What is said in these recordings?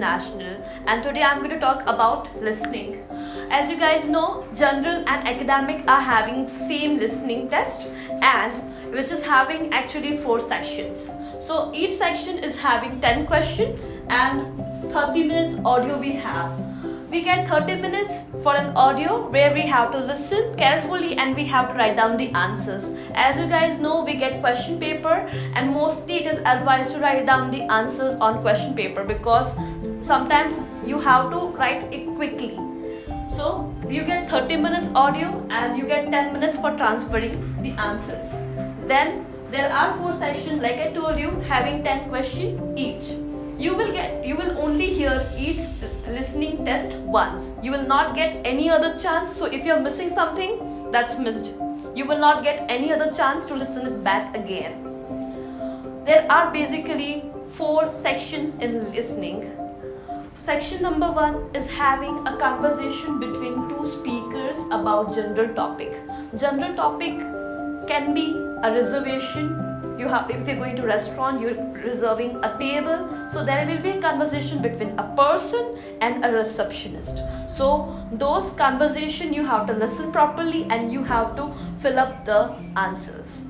International, and today I'm going to talk about listening. As you guys know, general and academic are having same listening test, and which is having actually 4 sections. So each section is having 10 questions and 30 minutes audio we have. We get 30 minutes for an audio where we have to listen carefully and we have to write down the answers. As you guys know, we get question paper, and mostly it is advised to write down the answers on question paper because sometimes you have to write it quickly. So you get 30 minutes audio and you get 10 minutes for transferring the answers. Then there are 4 sections, like I told you, having 10 questions each. You will only hear each listening test once. You will not get any other chance. So if you're missing something, that's missed. You will not get any other chance to listen it back again. There are basically 4 sections in listening. Section number 1 is having a conversation between 2 speakers about general topic. General topic can be a reservation. If you're going to a restaurant, you're reserving a table, so there will be a conversation between a person and a receptionist. So those conversation you have to listen properly and you have to fill up the answers.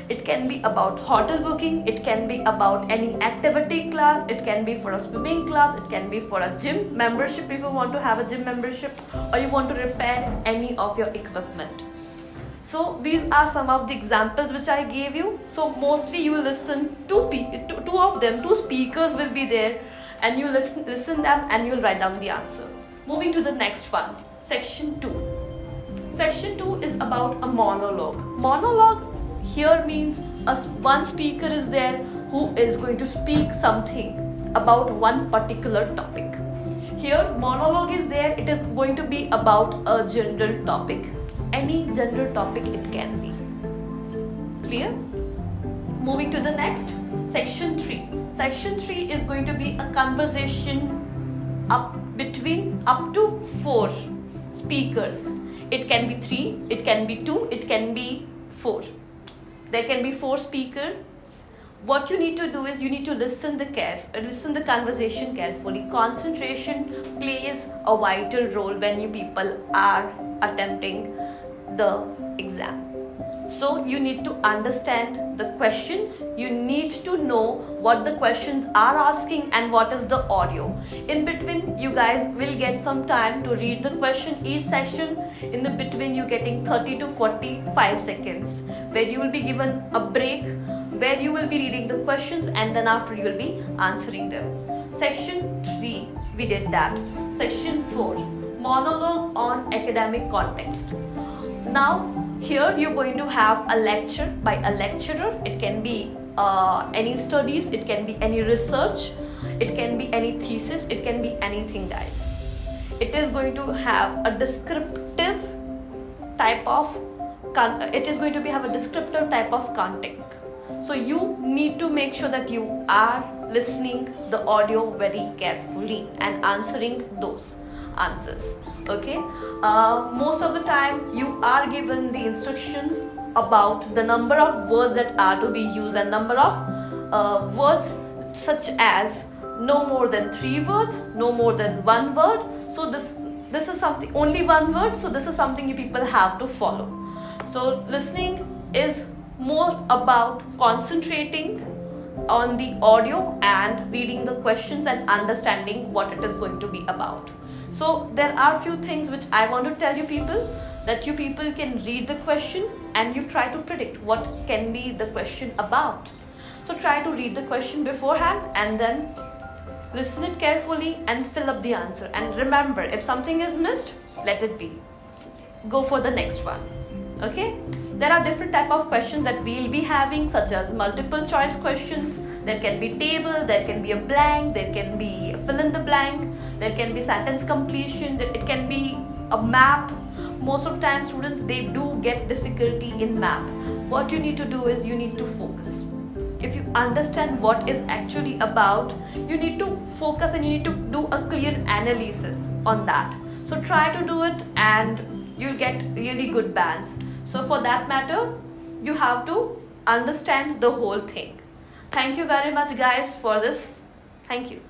It can be about hotel booking, it can be about any activity class, it can be for a swimming class, it can be for a gym membership if you want to have a gym membership, or you want to repair any of your equipment. So these are some of the examples which I gave you. So mostly you will listen two of them, 2 speakers will be there, and you listen them and you will write down the answer. Moving to the next one, section 2. Section 2 is about a monologue. Monologue here means one speaker is there who is going to speak something about one particular topic. Here monologue is there, it is going to be about a general topic. Any general topic it can be. Clear? Moving to the next, section 3. Section 3 is going to be a conversation between up to 4 speakers. It can be 3, it can be 2, it can be 4. There can be 4 speakers. What you need to do is you need to listen the conversation carefully. Concentration plays a vital role when you people are attempting the exam. So you need to understand the questions. You need to know what the questions are asking and what is the audio. In between, you guys will get some time to read the question. Each section in the between you getting 30 to 45 seconds where you will be given a break where you will be reading the questions and then after you will be answering them. Section 3, we did that. Section 4, monologue on academic context. Now here you're going to have a lecture by a lecturer. It can be any studies, it can be any research, it can be any thesis, it can be anything, guys. It is going to have a descriptive type of content. So you need to make sure that you are listening the audio very carefully and answering those answers. Okay, most of the time you are given the instructions about the number of words that are to be used and number of words such as no more than 3 words, no more than 1 word. So this is something, only 1 word, so this is something you people have to follow. So listening is more about concentrating on the audio and reading the questions and understanding what it is going to be about. So there are few things which I want to tell you people, that you people can read the question and you try to predict what can be the question about. So try to read the question beforehand and then listen it carefully and fill up the answer. And remember, if something is missed, let it be. Go for the next one. Okay, there are different type of questions that we'll be having, such as multiple choice questions. There can be table, there can be a blank, there can be fill in the blank, there can be sentence completion, it can be a map. Most of the time students, they do get difficulty in map. What you need to do is you need to focus. If you understand what is actually about, you need to focus and you need to do a clear analysis on that. So try to do it and you'll get really good bands. So for that matter, you have to understand the whole thing. Thank you very much guys for this. Thank you.